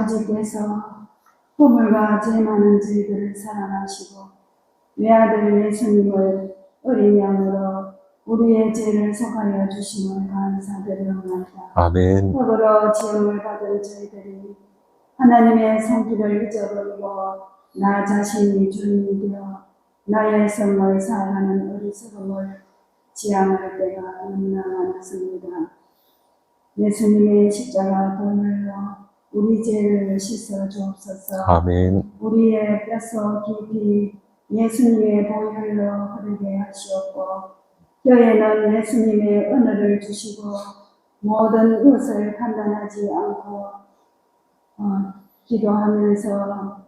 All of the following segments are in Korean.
아버지께서 허물과 죄 많은 저희들을 사랑하시고 외아들 예수님을 어린 양으로 우리의 죄를 속하여 주심을 감사드리옵나이다. 아멘. 흙으로 지음을 받은 저희들이 하나님의 손길을 잊어버리고 나 자신이 주인이 되어 나의 성을 살아가는 어리석음을 지향할 때가 너무나 많았습니다. 예수님의 십자가 보혈로 우리 죄를 씻어 주옵소서. 아멘. 우리의 뼛속 깊이 예수님의 보혈로 흐르게 하시옵고 뼈에는 예수님의 은혜를 주시고 모든 것을 판단하지 않고 기도하면서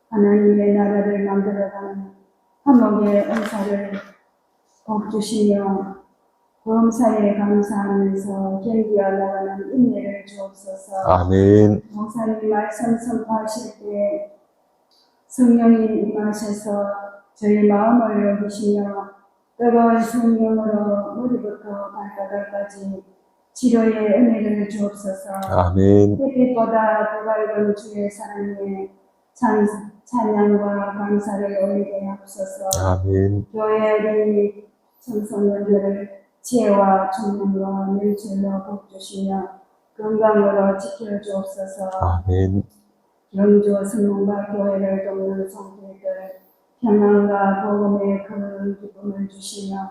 하나님의 나라를 만들어가는 한목의 은사를 복 주시며 범사에 감사하면서 견디어 나가는 인내를 주옵소서. 아멘. 목사님 말씀 선포하실 때 성령님 임하셔서 저희 마음을 여기시며 뜨거운 성령으로 머리부터 발바닥까지 치료의 은혜를 주옵소서. 아멘. 햇빛보다 더 밝은 주의 사랑에 찬양과 감사를 올리게 하옵소서. 아멘. 교회 어린이 청소년들을 지혜와 총명과 명철로 복주시며 건강으로 지켜주옵소서. 아멘. 영주 성령과 교회를 돕는 성도들 평안과 복음의 큰 기쁨을 주시며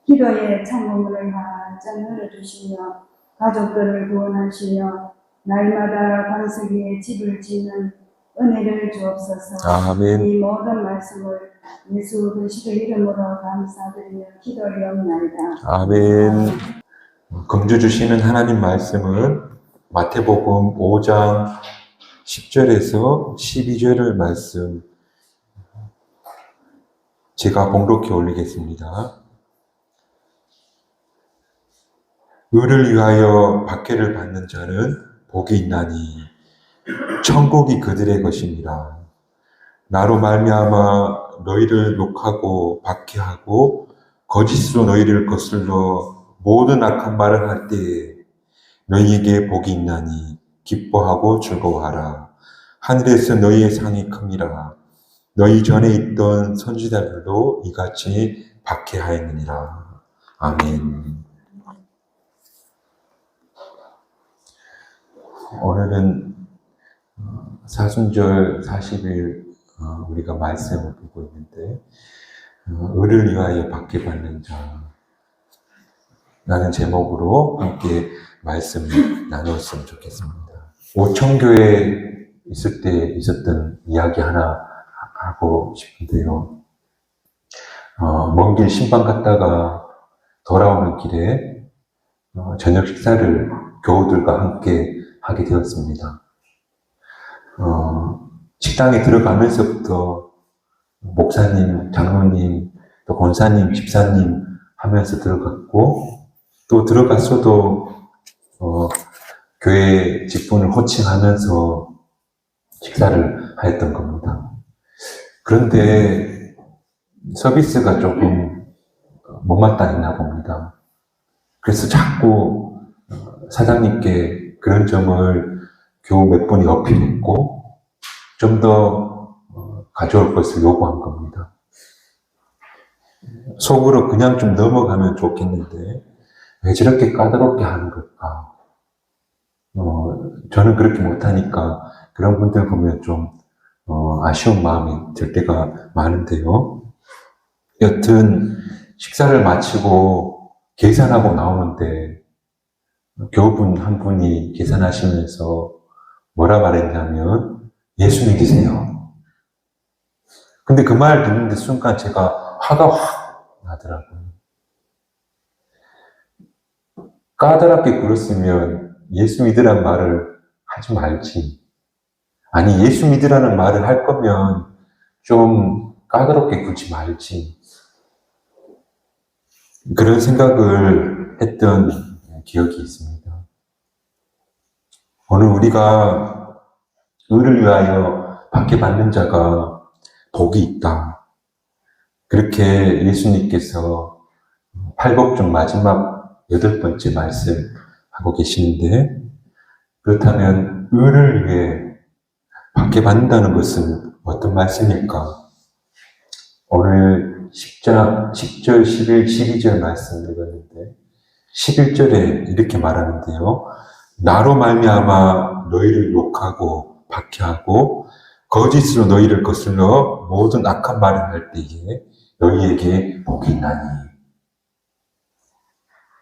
기도의 창문을 활짝 열어주시며 가족들을 구원하시며 날마다 광석이의 집을 짓는 은혜를 주옵소서. 아멘. 이 모든 말씀을 예수 그리스도의 이름으로 감사드리며 기도하옵나이다. 아멘. 금주 주시는 하나님 말씀은 마태복음 5장 10절에서 12절을 말씀 제가 봉독해 올리겠습니다. 의를 위하여 박해를 받는 자는 복이 있나니 천국이 그들의 것이니라. 나로 말미암아 너희를 욕하고 박해하고 거짓으로 너희를 거슬러 모든 악한 말을 할 때에 너희에게 복이 있나니 기뻐하고 즐거워하라. 하늘에서 너희의 상이 큽니다. 너희 전에 있던 선지자들도 이같이 박해하였느니라. 아멘. 오늘은 사순절 40일 우리가 말씀을 보고 있는데 의를 위하여 박해받는 자라는 제목으로 함께 말씀을 나눴으면 좋겠습니다. 오천교에 있을 때 있었던 이야기 하나 하고 싶은데요. 먼 길 신방 갔다가 돌아오는 길에 저녁 식사를 교우들과 함께 하게 되었습니다. 식당에 들어가면서부터 목사님, 장로님, 또 권사님, 집사님 하면서 들어갔고 또 들어갔어도 교회 직분을 호칭하면서 식사를 하였던 겁니다. 그런데 서비스가 조금 못마땅 했나 봅니다. 그래서 자꾸 사장님께 그런 점을 교우 몇 분이 어필했고 좀 더 가져올 것을 요구한 겁니다. 속으로 그냥 좀 넘어가면 좋겠는데 왜 저렇게 까다롭게 하는 걸까? 저는 그렇게 못하니까 그런 분들 보면 좀 아쉬운 마음이 들 때가 많은데요. 여튼 식사를 마치고 계산하고 나오는데 교우분 한 분이 계산하시면서 뭐라 말했냐면 예수 믿으세요. 근데 그 말 듣는데 순간 제가 화가 확 나더라고요. 까다롭게 굴었으면 예수 믿으란 말을 하지 말지. 아니 예수 믿으라는 말을 할 거면 좀 까다롭게 굴지 말지. 그런 생각을 했던 기억이 있습니다. 오늘 우리가 의를 위하여 박해받는 자가 복이 있다. 그렇게 예수님께서 팔복중 마지막 8번째 말씀하고 계시는데 그렇다면 의를 위해 박해받는다는 것은 어떤 말씀일까? 오늘 10절, 11, 12절 말씀 읽었는데 11절에 이렇게 말하는데요. 나로 말미암아 너희를 욕하고 박해하고 거짓으로 너희를 거슬러 모든 악한 말을 할 때에 너희에게 복이 있나니.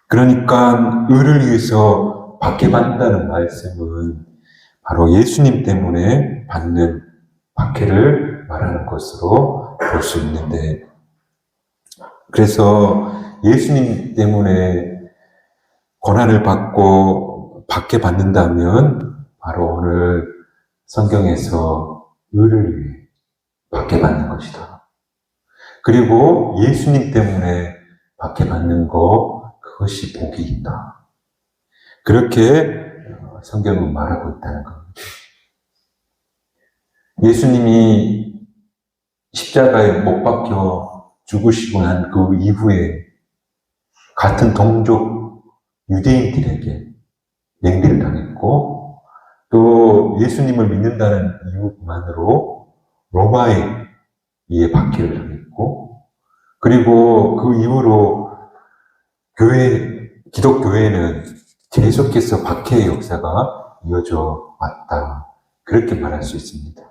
그러니까 의를 위해서 박해받는다는 말씀은 바로 예수님 때문에 받는 박해를 말하는 것으로 볼 수 있는데, 그래서 예수님 때문에 고난을 받고 박해받는다면 바로 오늘 성경에서 의를 위해 박해받는 것이다. 그리고 예수님 때문에 박해받는 것, 그것이 복이 있다. 그렇게 성경은 말하고 있다는 겁니다. 예수님이 십자가에 못 박혀 죽으시고 난 그 이후에 같은 동족 유대인들에게 냉대를 당했고, 또 예수님을 믿는다는 이유만으로 로마에 의해 박해를 당했고, 그리고 그 이후로 기독교회는 계속해서 박해의 역사가 이어져 왔다. 그렇게 말할 수 있습니다.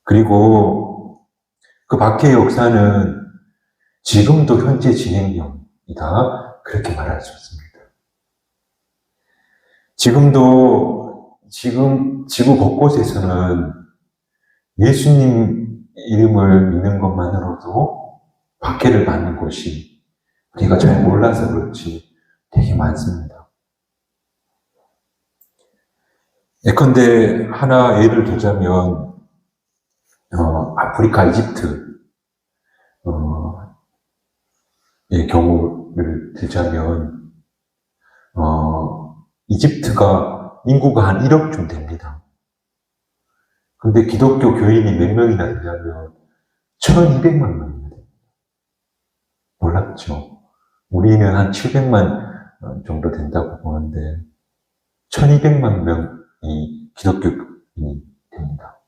그리고 그 박해의 역사는 지금도 현재 진행형이다. 그렇게 말할 수 있습니다. 지금 지구 곳곳에서는 예수님 이름을 믿는 것만으로도 박해를 받는 곳이 우리가 잘 몰라서 그렇지 되게 많습니다. 예컨대 하나 예를 들자면 아프리카 이집트 의 경우를 들자면 이집트가 인구가 한 1억쯤 됩니다. 근데 기독교 교인이 몇 명이나 되냐면 1200만 명입니다. 놀랍죠? 우리는 한 700만 정도 된다고 보는데 1200만 명이 기독교 교인이 됩니다.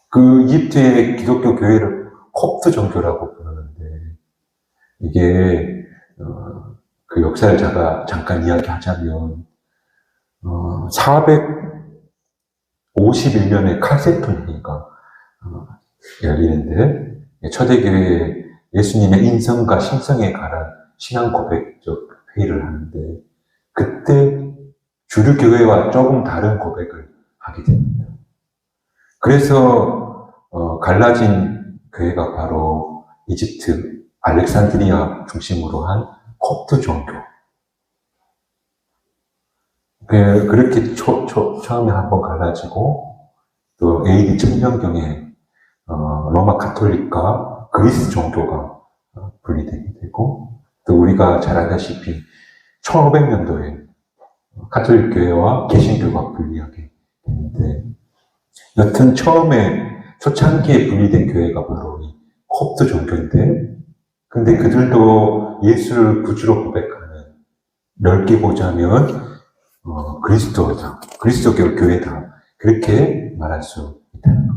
그 이집트의 기독교 교회를 콥트 종교라고 부르는데, 이게 그 역사를 제가 잠깐 이야기하자면 451년에 칼세톤 회의가 열리는데, 초대교회에 예수님의 인성과 신성에 관한 신앙 고백적 회의를 하는데, 그때 주류 교회와 조금 다른 고백을 하게 됩니다. 그래서 갈라진 교회가 바로 이집트 알렉산드리아 중심으로 한 콥트 종교. 그렇게 처음에 한번 갈라지고, 또 AD 1000년경에 로마 가톨릭과 그리스 종교가 분리되게 되고, 또 우리가 잘 알다시피 1500년도에 가톨릭 교회와 개신교가 분리하게 되는데, 여튼 초창기에 분리된 교회가 바로 이 콥트 종교인데, 근데 그들도 예수를 구주로 고백하는, 넓게 보자면 그리스도교 교회다. 그렇게 말할 수 있다는 것.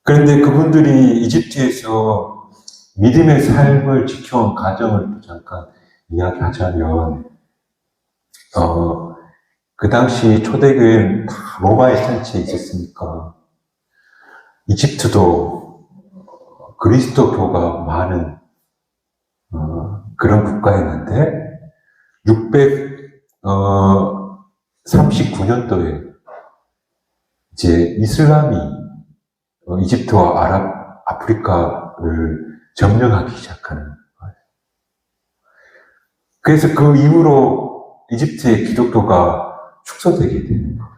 그런데 그분들이 이집트에서 믿음의 삶을 지켜온 가정을 잠깐 이야기하자면, 그 당시 초대교회는 다 로마의 통치에 있었으니까 이집트도 그리스도교가 많은 그런 국가였는데, 639년도에 이제 이슬람이 이집트와 아프리카를 점령하기 시작하는 거예요. 그래서 그 이후로 이집트의 기독교가 축소되게 되는 거예요.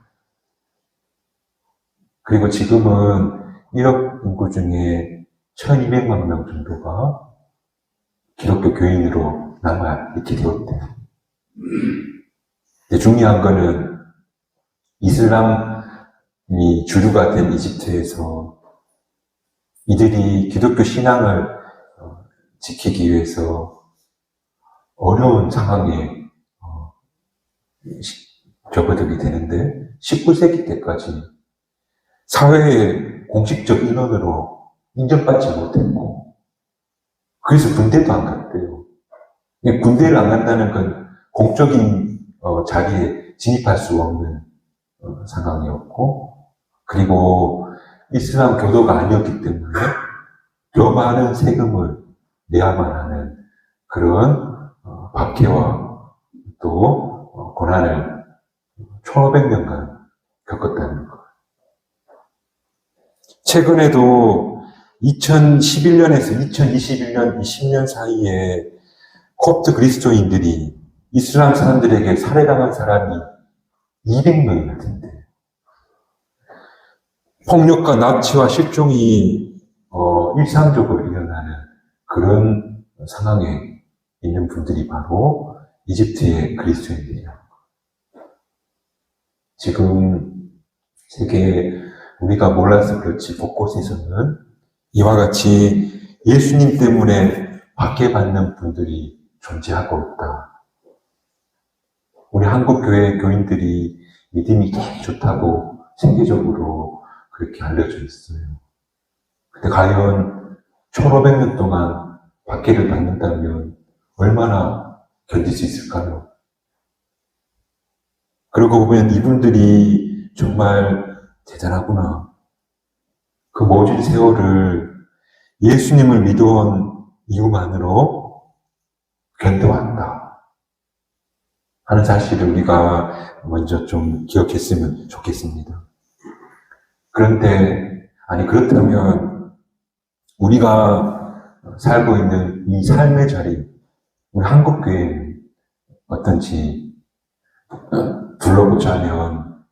그리고 지금은 1억 인구 중에 1200만 명 정도가 기독교 교인으로 남아 있게 되었대요. 근데 중요한 거는 이슬람이 주류가 된 이집트에서 이들이 기독교 신앙을 지키기 위해서 어려운 상황에 접어들게 되는데 19세기 때까지 사회의 공식적 인원으로 인정받지 못했고 그래서 군대도 안 갔대요. 군대를 안 간다는 건 공적인 자리에 진입할 수 없는 상황이었고 그리고 이슬람 교도가 아니었기 때문에 더 많은 세금을 내야만 하는 그런 박해와 또 고난을 1500년간 겪었다는 것. 최근에도 2011년에서 2021년 20년 사이에 콥트 그리스도인들이 이슬람 사람들에게 살해당한 사람이 200명이나 된대. 폭력과 납치와 실종이 일상적으로 일어나는 그런 상황에 있는 분들이 바로 이집트의 그리스도인들이야. 지금 세계에 우리가 몰라서 그렇지 곳곳에서는 이와 같이 예수님 때문에 박해받는 분들이 존재하고 있다. 우리 한국교회 교인들이 믿음이 참 좋다고 세계적으로 그렇게 알려져 있어요. 근데 과연 1500년 동안 박해를 받는다면 얼마나 견딜 수 있을까요? 그러고 보면 이분들이 정말 대단하구나. 그 모진 세월을 예수님을 믿어온 이유만으로 견뎌왔다 하는 사실을 우리가 먼저 좀 기억했으면 좋겠습니다. 그렇다면 우리가 살고 있는 이 삶의 자리, 우리 한국교회는 어떤지 둘러보자면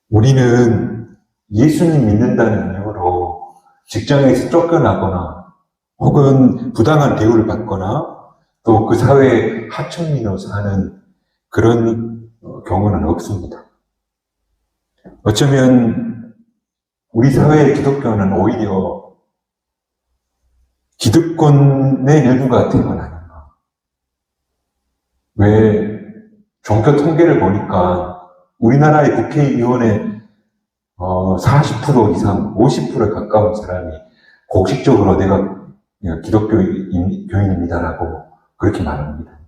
우리는 예수님 믿는다는 이유로 직장에서 쫓겨나거나 혹은 부당한 대우를 받거나 또 그 사회에 하층민으로 사는 그런 경우는 없습니다. 어쩌면 우리 사회의 기독교는 오히려 기득권의 일부가 된 건 아닌가. 왜 종교 통계를 보니까 우리나라의 국회의원의 40% 이상, 50%에 가까운 사람이 공식적으로 내가 기독교인입니다라고 그렇게 말합니다.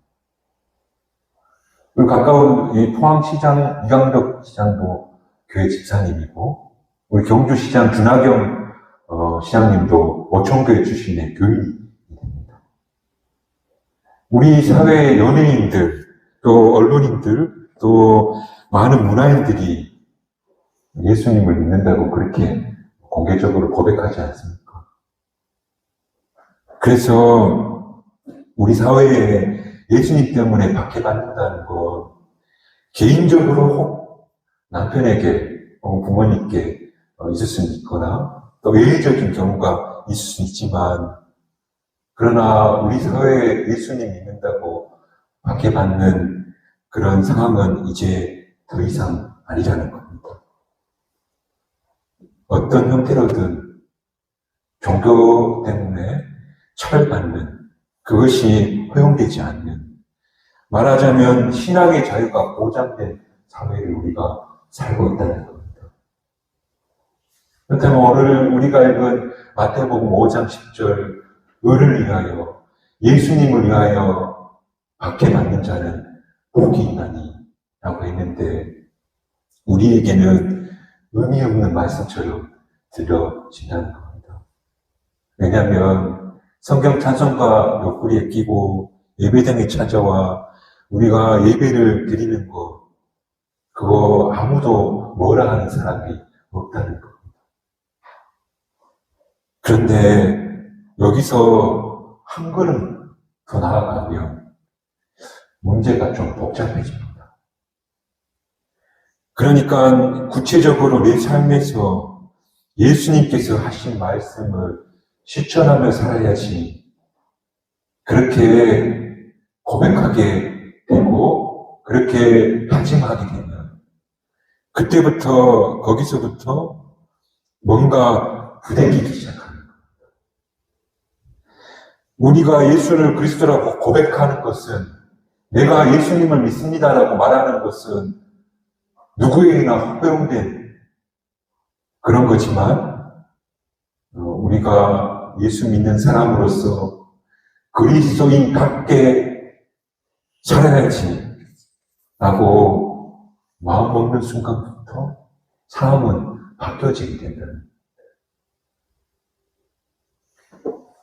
그리고 가까운 포항시장 이강덕 시장도 교회 집사님이고 우리 경주시장 준하경 시장님도 어촌교회 출신의 교인이 됩니다. 우리 사회의 연예인들, 또 언론인들, 또 많은 문화인들이 예수님을 믿는다고 그렇게 공개적으로 고백하지 않습니까? 그래서 우리 사회에 예수님 때문에 박해받는다는 건 개인적으로 혹 남편에게 혹은 부모님께 있을 수는 있거나 또 예외적인 경우가 있을 수는 있지만 그러나 우리 사회에 예수님 믿는다고 박해받는 그런 상황은 이제 더 이상 아니라는 겁니다. 어떤 형태로든 종교 때문에 처벌받는 그것이 허용되지 않는 말하자면 신앙의 자유가 보장된 사회를 우리가 살고 있다는 겁니다. 그렇다면 오늘 우리가 읽은 마태복음 5장 10절 의를 위하여 예수님을 위하여 박해받는 자는 복이 있나니 라고 했는데 우리에게는 의미 없는 말씀처럼 들려진다는 겁니다. 왜냐하면 성경 찬송가 옆구리에 끼고 예배당에 찾아와 우리가 예배를 드리는 거 그거 아무도 뭐라 하는 사람이 없다는 겁니다. 그런데 여기서 한 걸음 더 나아가면 문제가 좀 복잡해집니다. 그러니까 구체적으로 내 삶에서 예수님께서 하신 말씀을 실천하며 살아야지 그렇게 고백하게 되고 그렇게 다짐하게 되면 그때부터 거기서부터 뭔가 부대끼기 시작합니다. 우리가 예수를 그리스도라고 고백하는 것은 내가 예수님을 믿습니다라고 말하는 것은 누구에게나 허용된 그런 거지만 우리가 예수 믿는 사람으로서 그리스도인답게 살아야지 라고 마음 먹는 순간부터 삶은 바뀌어지게 된다는.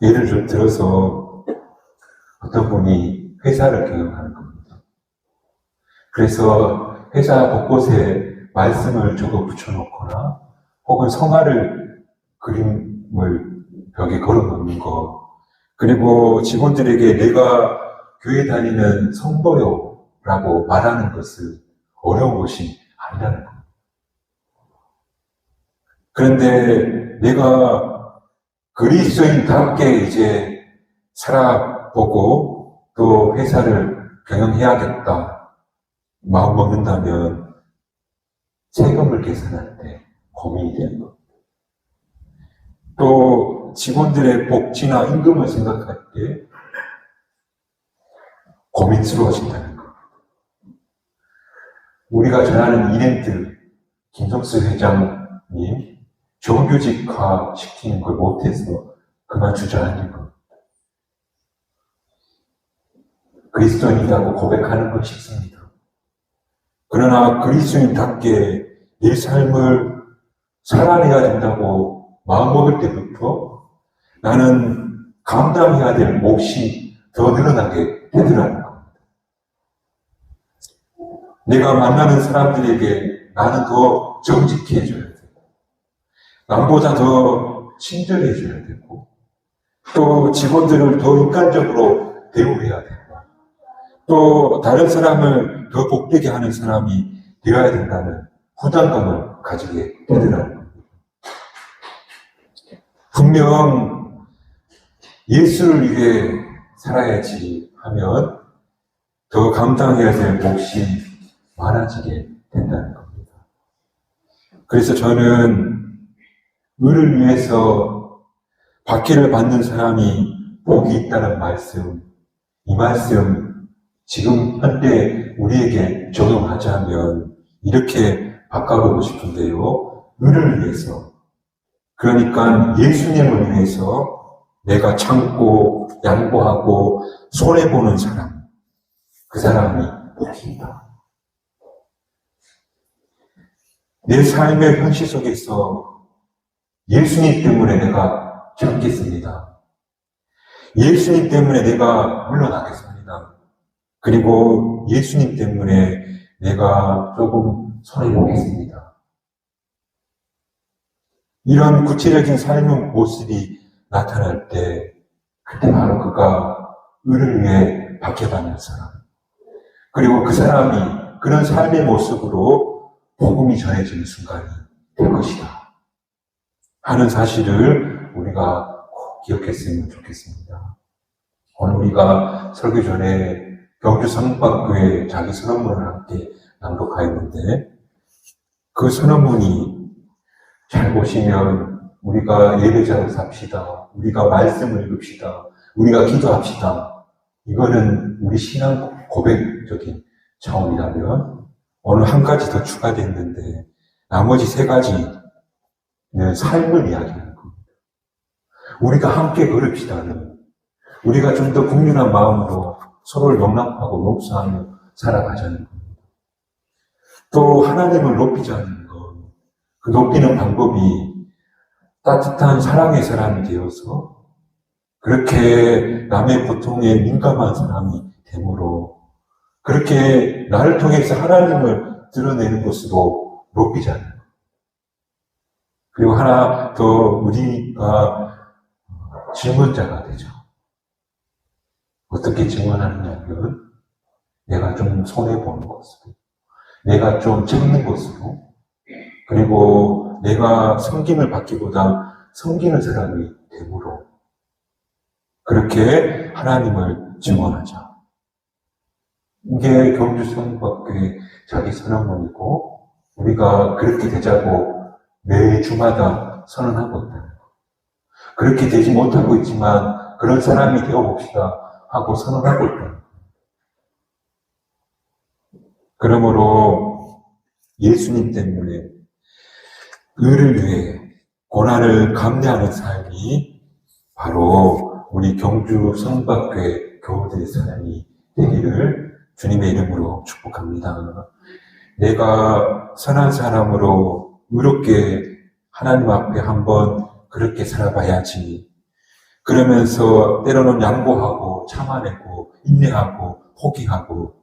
예를 들어서 어떤 분이 회사를 경영하는 겁니다. 그래서 회사 곳곳에 말씀을 적어 붙여놓거나 혹은 성화를 그림을 벽에 걸어놓는 거, 그리고 직원들에게 내가 교회 다니는 성도요라고 말하는 것은 어려운 것이 아니라는 겁니다. 그런데 내가 그리스도인답게 이제 살아보고 또 회사를 경영해야겠다 마음 먹는다면 세금을 계산할 때 고민이 되는 겁니다. 또 직원들의 복지나 임금을 생각할 때 고민스러워진다는 것. 우리가 잘 아는 일행들, 김성수 회장님 정규직화 시키는 걸 못해서 그만 주저앉은 것. 그리스도인이라고 고백하는 건 쉽습니다. 그러나 그리스도인답게 내 삶을 살아내야 된다고 마음먹을 때부터 나는 감당해야 될 몫이 더 늘어나게 되더라는 겁니다. 내가 만나는 사람들에게 나는 더 정직해져야 되고, 남보다 더 친절해져야 되고, 또 직원들을 더 인간적으로 대우해야 되고, 또 다른 사람을 더 복되게 하는 사람이 되어야 된다는 부담감을 가지게 되더라는 겁니다. 분명 예수를 위해 살아야지 하면 더 감당해야 될 몫이 많아지게 된다는 겁니다. 그래서 저는 의를 위해서 박해를 받는 사람이 복이 있다는 말씀, 이 말씀 지금 한때 우리에게 적용하자면 이렇게 바꿔보고 싶은데요. 의를 위해서, 그러니까 예수님을 위해서 내가 참고 양보하고 손해보는 사람, 그 사람이 복이다. 내 삶의 현실 속에서 예수님 때문에 내가 참겠습니다. 예수님 때문에 내가 물러나겠습니다. 그리고 예수님 때문에 내가 조금 손해보겠습니다. 이런 구체적인 삶의 모습이 나타날 때 그때 바로 그가 의를 위해 박해받는 사람, 그리고 그 사람이 그런 삶의 모습으로 복음이 전해지는 순간이 될 것이다 하는 사실을 우리가 꼭 기억했으면 좋겠습니다. 오늘 우리가 설교 전에 경주 성박교회 자기 선언문을 함께 낭독하였는데 그 선언문이 잘 보시면 우리가 예배자로 삽시다, 우리가 말씀을 읽읍시다, 우리가 기도합시다, 이거는 우리 신앙 고백적인 차원이라면 오늘 한 가지 더 추가됐는데 나머지 세 가지는 삶을 이야기하는 겁니다. 우리가 함께 걸읍시다는, 우리가 좀 더 국률한 마음으로 서로를 용납하고 용서하며 살아가자는 겁니다. 또 하나님을 높이자는 것, 그 높이는 방법이 따뜻한 사랑의 사람이 되어서 그렇게 남의 고통에 민감한 사람이 되므로 그렇게 나를 통해서 하나님을 드러내는 것으로 높이자는 것. 그리고 하나 더 우리가 질문자가 되죠. 어떻게 증언하느냐면 내가 좀 손해보는 것으로, 내가 좀 찍는 것으로, 그리고 내가 섬김을 받기보다 섬기는 사람이 되므로 그렇게 하나님을 증언하자. 이게 경주 성박교회 자기 선언문이고 우리가 그렇게 되자고 매 주마다 선언하고 있다는 것. 그렇게 되지 못하고 있지만 그런 사람이 되어봅시다 하고 선언하고 있다. 그러므로 예수님 때문에 의를 위해 고난을 감내하는 삶이 바로 우리 경주 성박교회 교우들의 삶이 되기를 주님의 이름으로 축복합니다. 내가 선한 사람으로 의롭게 하나님 앞에 한번 그렇게 살아봐야지. 그러면서 때로는 양보하고 참아내고 인내하고 포기하고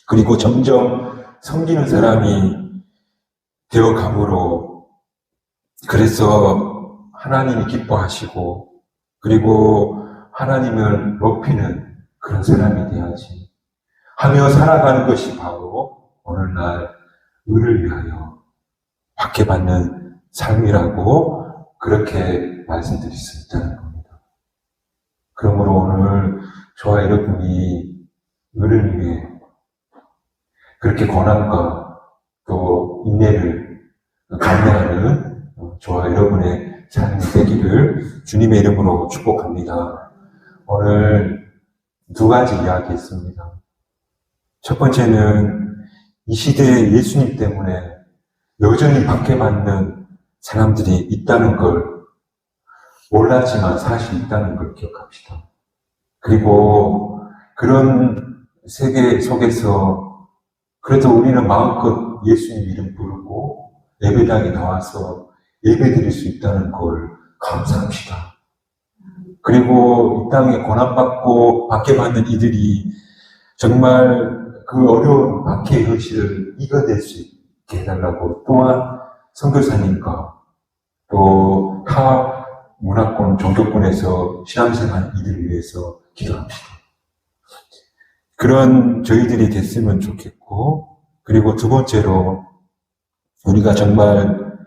그리고 점점 섬기는 사람이 되어가므로 그래서 하나님이 기뻐하시고 그리고 하나님을 높이는 그런 사람이 되어야지 하며 살아가는 것이 바로 오늘날 의를 위하여 박해받는 삶이라고 그렇게 말씀드릴 수 있다는 겁니다. 그러므로 오늘 저와 여러분이 의를 위해 그렇게 고난과 또 인내를 감내하는 저와 여러분의 삶이 되기를 주님의 이름으로 축복합니다. 오늘 두 가지 이야기했습니다. 첫 번째는 이 시대에 예수님 때문에 여전히 박해받는 사람들이 있다는 걸 몰랐지만 사실 있다는 걸 기억합시다. 그리고 그런 세계 속에서 그래도 우리는 마음껏 예수님 이름 부르고 예배당에 나와서 예배드릴 수 있다는 걸 감사합시다. 그리고 이 땅에 고난받고 박해받는 이들이 정말 그 어려운 박해의 현실을 이겨낼 수 있게 해달라고 또한 선교사님과 또 타 문화권 종교권에서 신앙생활 이들을 위해서 기도합시다. 그런 저희들이 됐으면 좋겠고 그리고 두 번째로 우리가 정말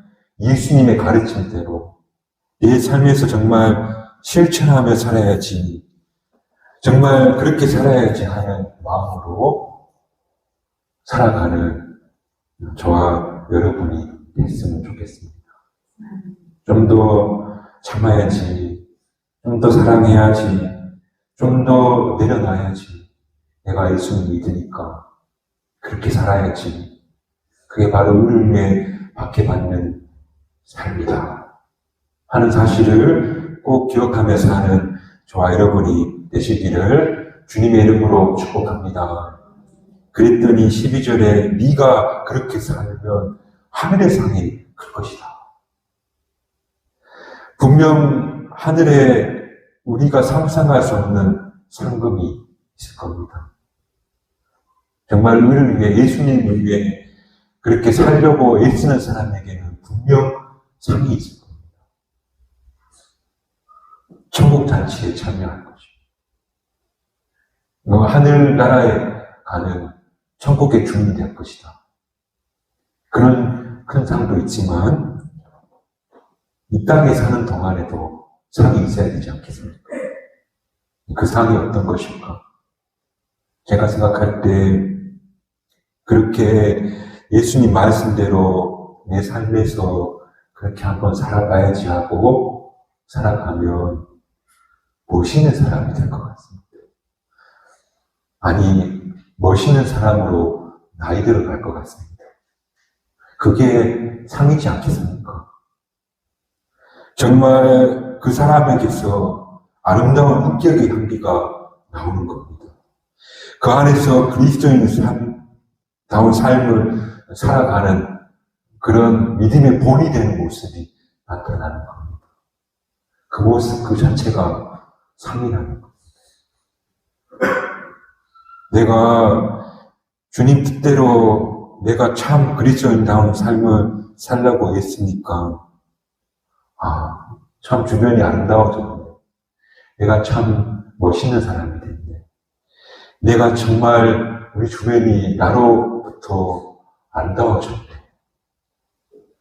예수님의 가르침대로 내 삶에서 정말 실천하며 살아야지 정말 그렇게 살아야지 하는 마음으로 살아가는 저와 여러분이 됐으면 좋겠습니다. 좀 더 참아야지, 좀 더 사랑해야지, 좀 더 내려놔야지. 내가 예수님 믿으니까 그렇게 살아야지. 그게 바로 의를 위해 박해받는 삶이다 하는 사실을 꼭 기억하면서 하는 저와 여러분이 되시기를 주님의 이름으로 축복합니다. 그랬더니 12절에 네가 그렇게 살면 하늘의 상이 클 것이다. 분명 하늘에 우리가 상상할 수 없는 상금이 있을 겁니다. 정말 의를 위해 예수님을 위해 그렇게 살려고 애쓰는 사람에게는 분명 상이 있을 겁니다. 천국 잔치에 참여할 것이고 하늘나라에 가는 천국의 주인이 될 것이다. 그런 큰 상도 있지만 이 땅에 사는 동안에도 상이 있어야 되지 않겠습니까? 그 상이 어떤 것일까? 제가 생각할 때 그렇게 예수님 말씀대로 내 삶에서 그렇게 한번 살아봐야지 하고 살아가면 멋있는 사람이 될 것 같습니다. 아니, 멋있는 사람으로 나이 들어갈 것 같습니다. 그게 상이지 않겠습니까? 정말 그 사람에게서 아름다운 인격의 향기가 나오는 겁니다. 그 안에서 그리스도인다운 삶을 살아가는 그런 믿음의 본이 되는 모습이 나타나는 겁니다. 그 모습 그 자체가 상이라는 겁니다. 내가 주님 뜻대로 내가 참 그리스도인다운 삶을 살려고 했으니까 참 주변이 아름다워졌네. 내가 참 멋있는 사람이 됐네. 내가 정말 우리 주변이 나로부터 아름다워졌네.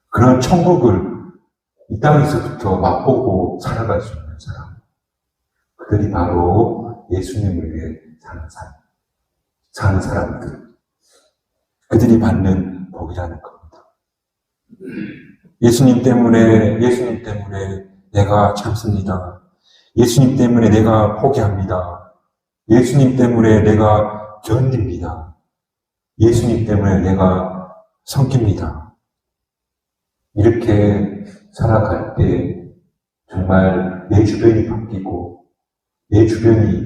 그런 천국을 이 땅에서부터 맛보고 살아갈 수 있는 사람. 그들이 바로 예수님을 위해 사는 사람들. 그들이 받는 복이라는 겁니다. 예수님 때문에 내가 참습니다. 예수님 때문에 내가 포기합니다. 예수님 때문에 내가 견딥니다. 예수님 때문에 내가 섬깁니다. 이렇게 살아갈 때 정말 내 주변이 바뀌고 내 주변이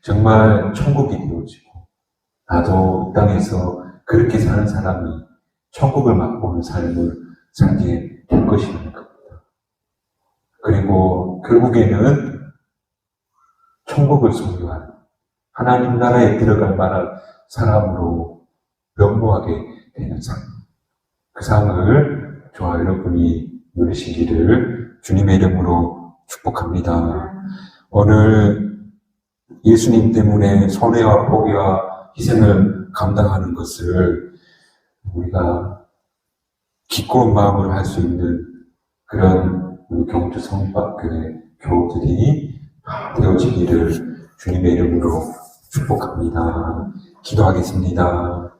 정말 천국이 되어지고 나도 이 땅에서 그렇게 사는 사람이 천국을 맛보는 삶을 살게 될 것이라는 겁니다. 그리고 결국에는 천국을 소유한 하나님 나라에 들어갈 만한 사람으로 면모하게 되는 삶. 그 삶을 저와 여러분이 누리시기를 주님의 이름으로 축복합니다. 오늘 예수님 때문에 손해와 포기와 희생을 감당하는 것을 우리가 기꺼운 마음으로 할 수 있는 그런 우리 경주 성박교회 교우들이 되어지기를 주님의 이름으로 축복합니다. 기도하겠습니다.